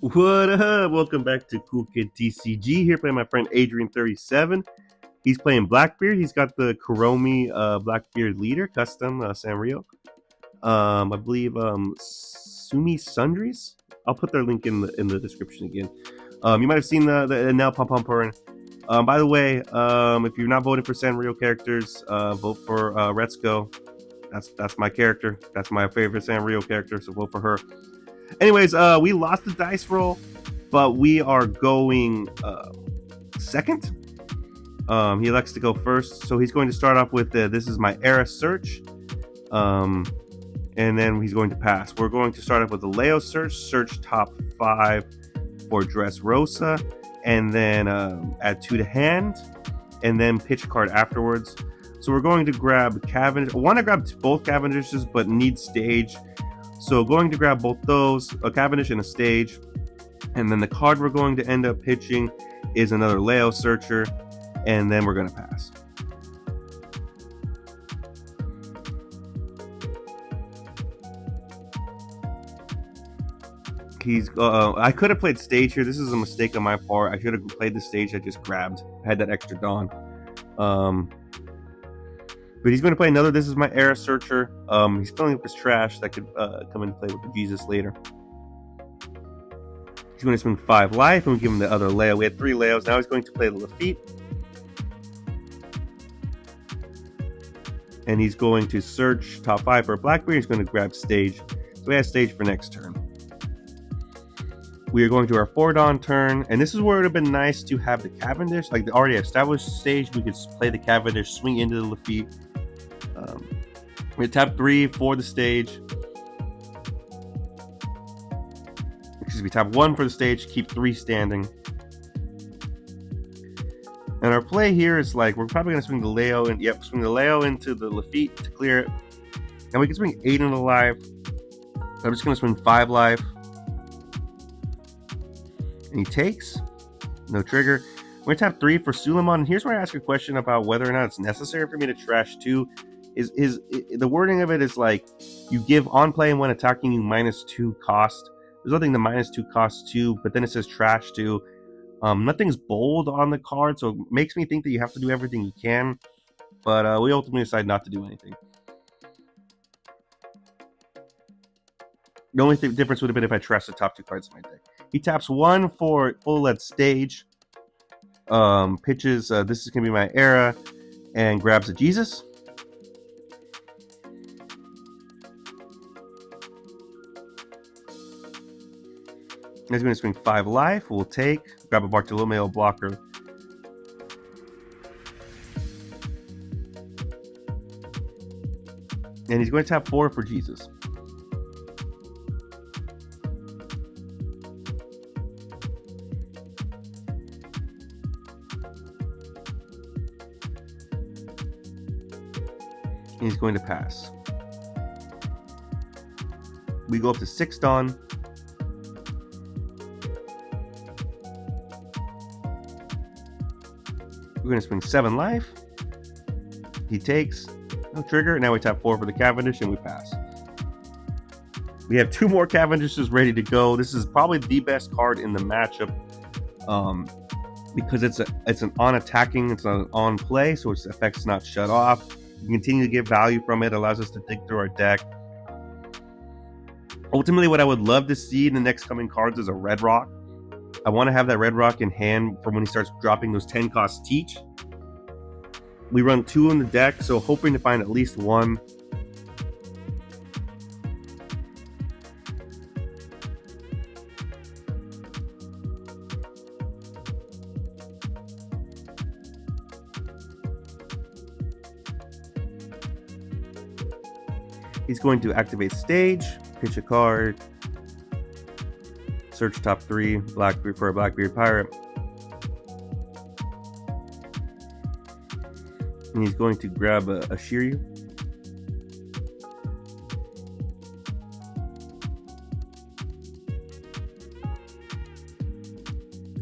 What up? Welcome back to Cool Kid TCG. Here playing my friend Adrian37. He's playing Blackbeard. He's got the Kuromi Blackbeard leader, custom Sanrio. I believe Sumi Sundries. I'll put their link in the description again. You might have seen the now Pom Pom Purin. By the way, if you're not voting for Sanrio characters, vote for Retsuko. That's my character. That's my favorite Sanrio character, so vote for her. Anyways, we lost the dice roll, but we are going second. He elects to go first, so he's going to start off with this is my era search, and then he's going to pass. We're going to start off with the Leo search top 5 for Dressrosa, and then add 2 to hand, and then pitch a card afterwards. So we're going to grab Cavendish. I want to grab both Cavendishes, but need stage. So going to grab both those, a Cavendish and a stage. And then the card we're going to end up pitching is another Leo Searcher. And then we're going to pass. I could have played stage here. This is a mistake on my part. I should have played the stage I just grabbed. I had that extra Dawn. But he's going to play another This Is My Era Searcher. He's filling up his trash that could come into play with the Jesus later. He's going to swing 5 life, and we give him the other Leo. We had 3 Leos. Now he's going to play the Lafitte. And he's going to search top 5 for Blackbeard. He's going to grab stage. So we have stage for next turn. We are going to our 4 Dawn turn, and this is where it would have been nice to have the Cavendish, like the already established stage. We could play the Cavendish, swing into the Lafitte. We tap 3 for the stage. Excuse me, tap 1 for the stage, keep 3 standing. And our play here is like, we're probably going to swing the Leo, and swing the Leo into the Lafitte to clear it. And we can swing 8 into life. I'm just going to swing 5 life. And he takes. No trigger. We're going to tap 3 for Suleiman. And here's where I ask a question about whether or not it's necessary for me to trash 2. The wording of it is like, you give on play and when attacking you -2 cost. There's nothing to -2 cost 2, but then it says trash 2. Nothing's bold on the card, so it makes me think that you have to do everything you can. But we ultimately decide not to do anything. The only difference would have been if I trashed the top 2 cards in my deck. He taps 1 for full LED stage. Pitches, this is going to be my era, and grabs a Jesus. He's going to swing 5 life. We'll take. Grab a Bartolomeo blocker. And he's going to tap 4 for Jesus. And he's going to pass. We go up to 6 Dawn. We're going to swing 7 life. He takes. No trigger. Now we tap 4 for the Cavendish and we pass. We have 2 more Cavendishes ready to go. This is probably the best card in the matchup because it's an on attacking, it's an on play, so its effect's not shut off. You can continue to get value from it. Allows us to dig through our deck. Ultimately, what I would love to see in the next coming cards is a Red Rock. I want to have that Red Rock in hand for when he starts dropping those 10 cost teach. We run 2 in the deck, so hoping to find at least 1. He's going to activate stage, pitch a card, search top 3, Blackbeard for a Blackbeard Pirate. And he's going to grab a Shiryu.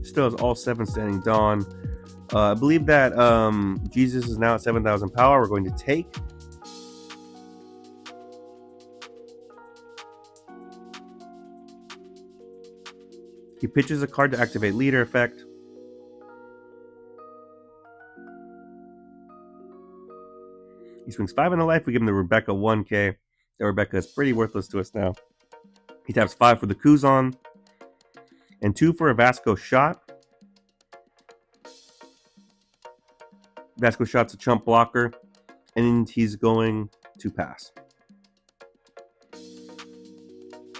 Still has all 7 standing Dawn. I believe that Jesus is now at 7,000 power. We're going to take. He pitches a card to activate leader effect. He swings 5 in a life. We give him the Rebecca 1K. That Rebecca is pretty worthless to us now. He taps 5 for the Kuzan. And 2 for a Vasco shot. Vasco shot's a chump blocker. And he's going to pass.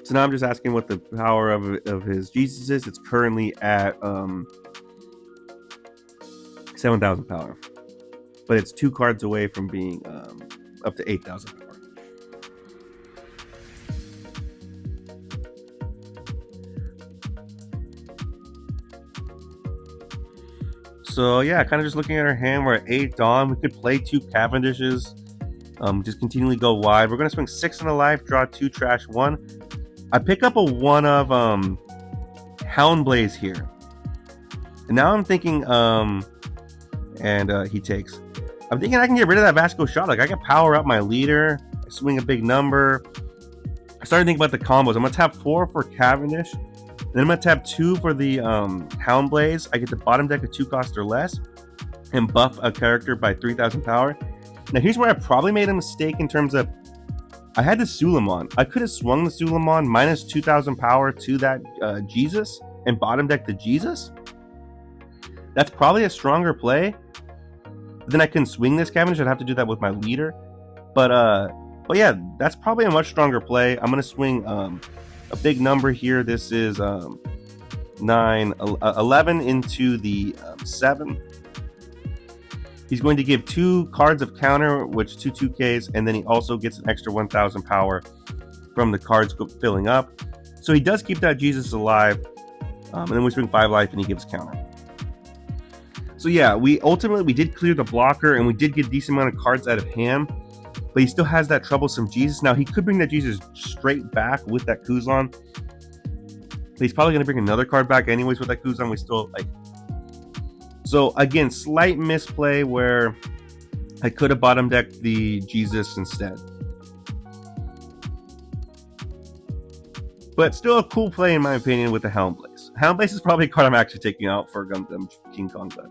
So now I'm just asking what the power of his Jesus is. It's currently at 7,000 power. But it's 2 cards away from being up to 8,000 power. So yeah, kind of just looking at our hand, we're at 8 Dawn. We could play 2 Cavendishes. Just continually go wide. We're going to swing 6 in a life, draw 2, trash 1. I pick up a 1 of Houndblaze here. And now I'm thinking, he takes. I'm thinking I can get rid of that Vasco shot. Like, I can power up my leader, I swing a big number. I started thinking about the combos. I'm going to tap 4 for Cavendish. Then I'm going to tap 2 for the Houndblaze. I get the bottom deck of 2 cost or less. And buff a character by 3,000 power. Now, here's where I probably made a mistake in terms of I had the Suleiman. I could have swung the Suleiman minus 2,000 power to that Jesus and bottom deck the Jesus. That's probably a stronger play. But then I can swing this Cavendish. I'd have to do that with my leader. But yeah, that's probably a much stronger play. I'm going to swing a big number here. This is 11 into the 7. He's going to give 2 cards of counter, which 2 2Ks, and then he also gets an extra 1,000 power from the cards filling up. So he does keep that Jesus alive, and then we swing 5 life, and he gives counter. So yeah, we did clear the blocker, and we did get a decent amount of cards out of hand, but he still has that troublesome Jesus. Now, he could bring that Jesus straight back with that Kuzan, but he's probably going to bring another card back anyways with that Kuzan. We still, like... So, again, slight misplay where I could have bottom decked the Jesus instead. But still a cool play, in my opinion, with the Houndblaze. Houndblaze is probably a card I'm actually taking out for Gundam King Kong Blood.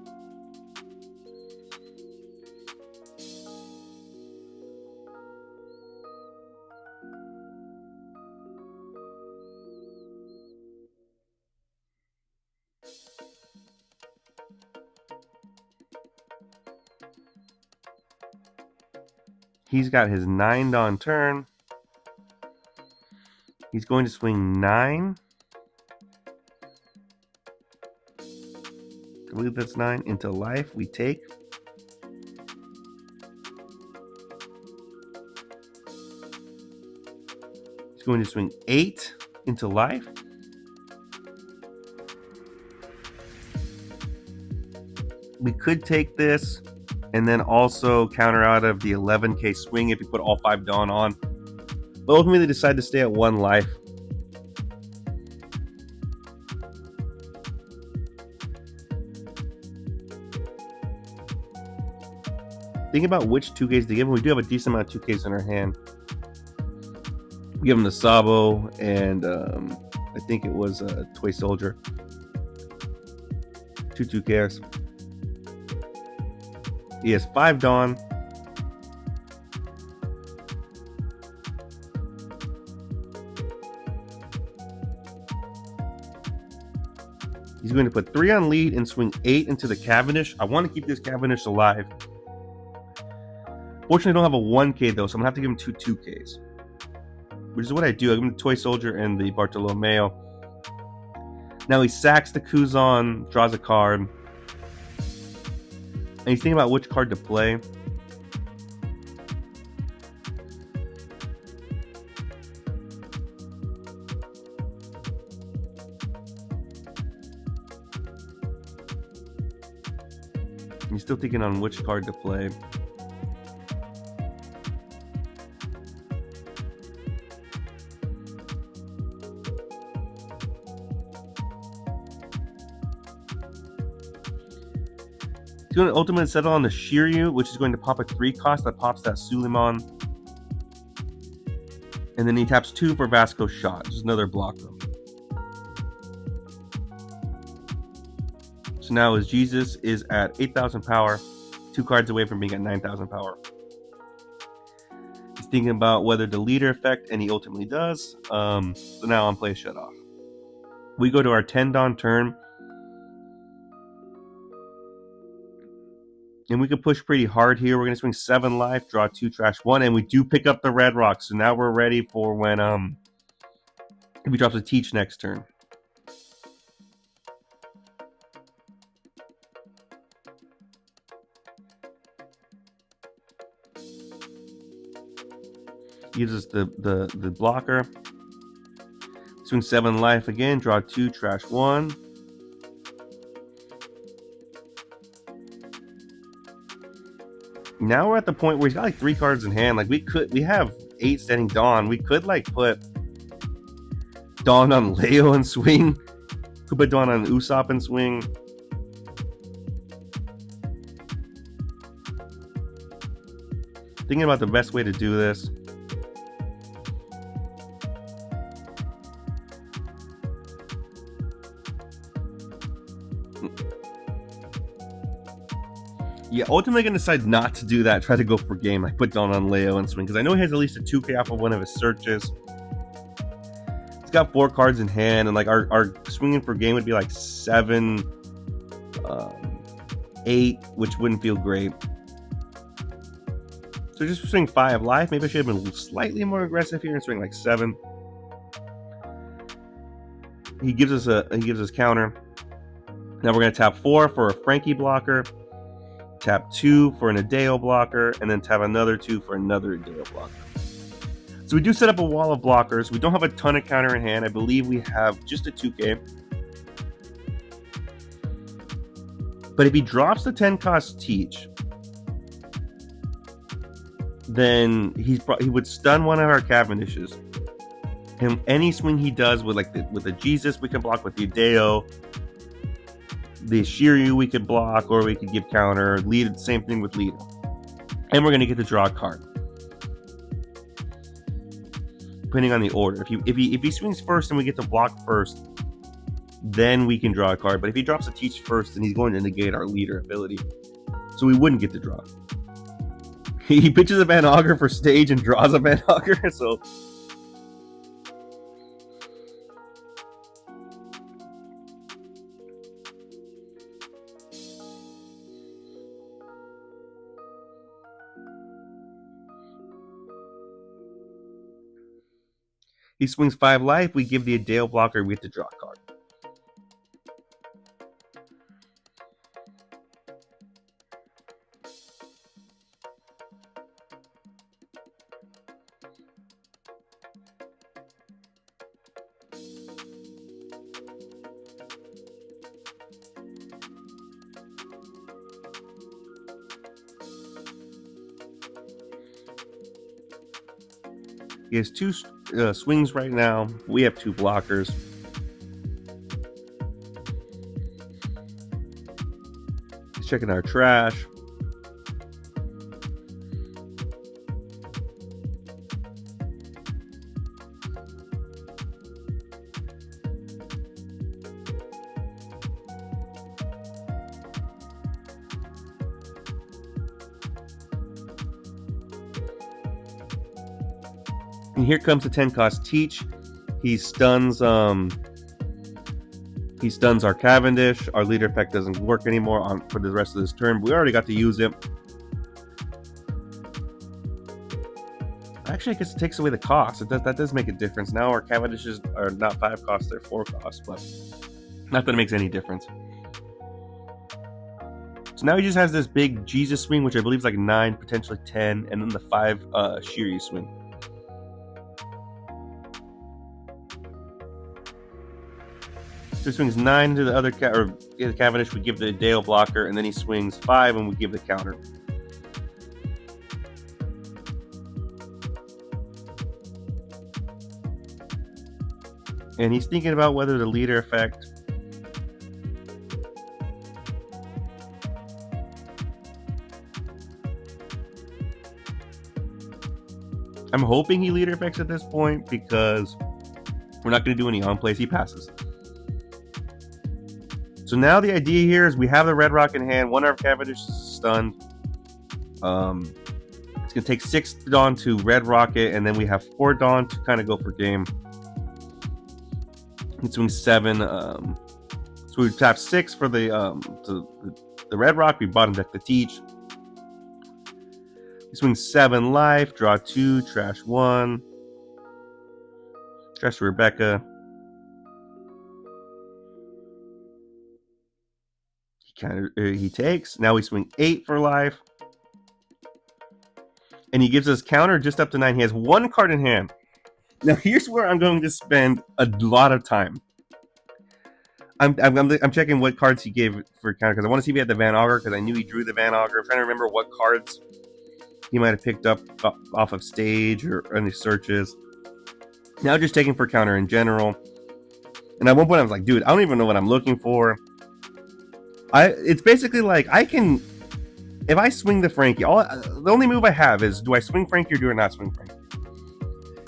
He's got his 9 Dawn turn. He's going to swing 9. I believe that's 9 into life. We take. He's going to swing 8 into life. We could take this and then also counter out of the 11k swing if you put all 5 Dawn on. But ultimately decide to stay at 1 life. Think about which 2Ks to give him. We do have a decent amount of 2Ks in our hand. We give him the Sabo and I think it was a Toy Soldier. 2 2Ks. He has 5 Dawn. He's going to put 3 on lead and swing 8 into the Cavendish. I want to keep this Cavendish alive. Fortunately, I don't have a 1K though, so I'm going to have to give him 2 2Ks. Which is what I do. I give him the Toy Soldier and the Bartolomeo. Now he sacks the Kuzan, draws a card. And he's thinking about which card to play. He's still thinking on which card to play. He's going to ultimately settle on the Shiryu, which is going to pop a 3 cost that pops that Suleiman. And then he taps 2 for Vasco shot, just another blocker. So now his Jesus is at 8,000 power, 2 cards away from being at 9,000 power. He's thinking about whether the leader effect, and he ultimately does. So now on play shut off. We go to our 10 Dawn turn. And we can push pretty hard here. We're going to swing 7 life, draw 2, trash 1, and we do pick up the red rock. So now we're ready for when if he drops a teach next turn. Gives us the blocker. Swing 7 life again, draw 2, trash 1. Now we're at the point where he's got like 3 cards in hand. Like we have 8 standing Dawn. We could like put Dawn on Leo and swing. Could put Dawn on Usopp and swing. Thinking about the best way to do this. Yeah, ultimately going to decide not to do that. Try to go for game. Like put Dawn on Leo and swing. Because I know he has at least a 2k off of one of his searches. He's got 4 cards in hand. And like our swinging for game would be like 7, 8. Which wouldn't feel great. So just swing 5 life. Maybe I should have been slightly more aggressive here and swing like 7. He gives us counter. Now we're going to tap 4 for a Frankie blocker. Tap 2 for an Adeo blocker, and then tap another 2 for another Adeo blocker. So we do set up a wall of blockers. We don't have a ton of counter in hand. I believe we have just a 2k. But if he drops the 10 cost teach, then he would stun one of our Cavendishes. And any swing he does with with the Jesus, we can block with the Adeo. The Shiryu we could block, or we could give counter. Lead, same thing with lead. And we're going to get to draw a card, depending on the order. If he swings first and we get to block first, then we can draw a card. But if he drops a teach first, then he's going to negate our leader ability, so we wouldn't get to draw. He pitches a Van Augur for stage and draws a Van Augur, so. He swings 5 life, we give the Adeo blocker, we get to draw a card. He has 2 swings right now. We have 2 blockers. He's checking our trash. And here comes the 10 cost teach. He stuns our Cavendish. Our leader effect doesn't work anymore for the rest of this turn. We already got to use it. Actually, I guess it takes away the cost. That does make a difference. Now our Cavendishes are not 5 costs, they're 4 costs, but not that it makes any difference. So now he just has this big Jesus swing, which I believe is like 9, potentially 10, and then the 5 Shiryu swing. So he swings 9 to the other the Cavendish, we give the Adeo blocker, and then he swings 5 and we give the counter. And he's thinking about whether the leader effect. I'm hoping he leader effects at this point because we're not going to do any on plays. He passes. So So now the idea here is we have the Red Rock in hand. One of our Cavendish is stunned. It's going to take 6 Dawn to Red Rocket, and then we have 4 Dawn to kind of go for game. It's swing 7. So we tap 6 for the Red Rock. We bottom deck the Teach. We swing 7 life, draw 2, trash 1. Trash Rebecca. He takes. Now we swing 8 for life. And he gives us counter just up to 9. He has 1 card in hand. Now here's where I'm going to spend a lot of time. I'm checking what cards he gave for counter because I want to see if he had the Van Augur because I knew he drew the Van Augur. I'm trying to remember what cards he might have picked up off of stage or any searches. Now just taking for counter in general. And at one point I was like, dude, I don't even know what I'm looking for. It's basically like I can, if I swing the Frankie, the only move I have is do I swing Frankie or do I not swing Frankie?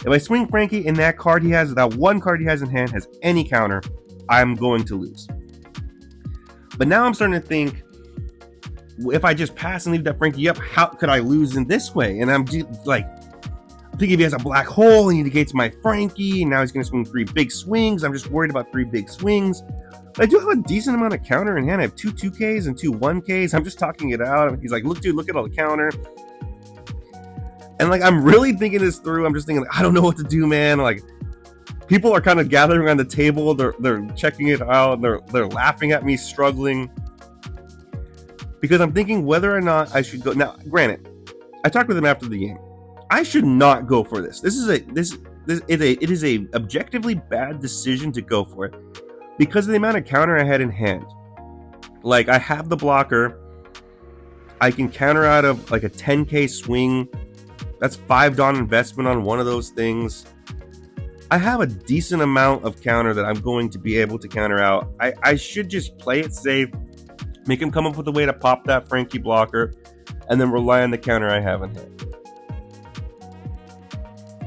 If I swing Frankie and that card he has, that 1 card he has in hand has any counter, I'm going to lose. But now I'm starting to think, if I just pass and leave that Frankie up, how could I lose in this way? And I'm just like, I think if he has a black hole and he negates my Frankie, and now he's going to swing 3 big swings. I'm just worried about 3 big swings. But I do have a decent amount of counter in hand. I have 2 2Ks and 2 1Ks. I'm just talking it out. He's like, look, dude, look at all the counter. And like, I'm really thinking this through. I'm just thinking, I don't know what to do, man. Like, people are kind of gathering around the table. They're checking it out. They're laughing at me struggling. Because I'm thinking whether or not I should go. Now, granted, I talked with him after the game. I should not go for this. It is a objectively bad decision to go for it because of the amount of counter I had in hand. Like, I have the blocker. I can counter out of like a 10k swing. That's 5 Dawn investment on one of those things. I have a decent amount of counter that I'm going to be able to counter out. I should just play it safe, make him come up with a way to pop that Frankie blocker, and then rely on the counter I have in hand.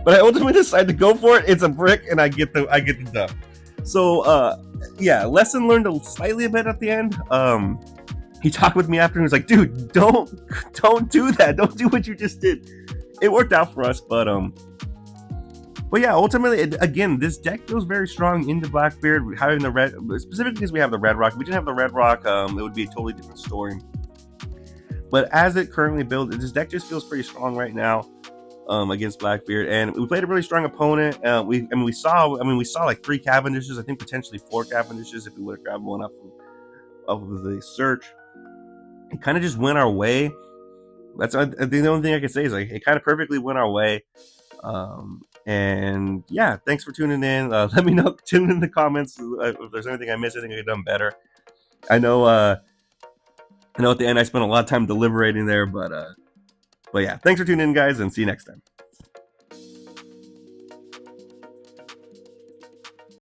But I ultimately decide to go for it. It's a brick, and I get the dub. So yeah, lesson learned slightly a bit at the end. He talked with me after and he was like, dude, don't do that. Don't do what you just did. It worked out for us, but yeah, ultimately, again, this deck feels very strong into Blackbeard. Having the red, specifically because we have the Red Rock. If we didn't have the Red Rock, it would be a totally different story. But as it currently builds, this deck just feels pretty strong right now against Blackbeard. And we played a really strong opponent. We saw like 3 Cavendishes. I think potentially 4 Cavendishes if we would have grabbed one up of the search. It kind of just went our way. That's the only thing I can say is like it kind of perfectly went our way. And yeah, thanks for tuning in. Let me know, tune in the comments if there's anything I missed, anything I could have done better. I know at the end I spent a lot of time deliberating there, but yeah, thanks for tuning in, guys, and see you next time.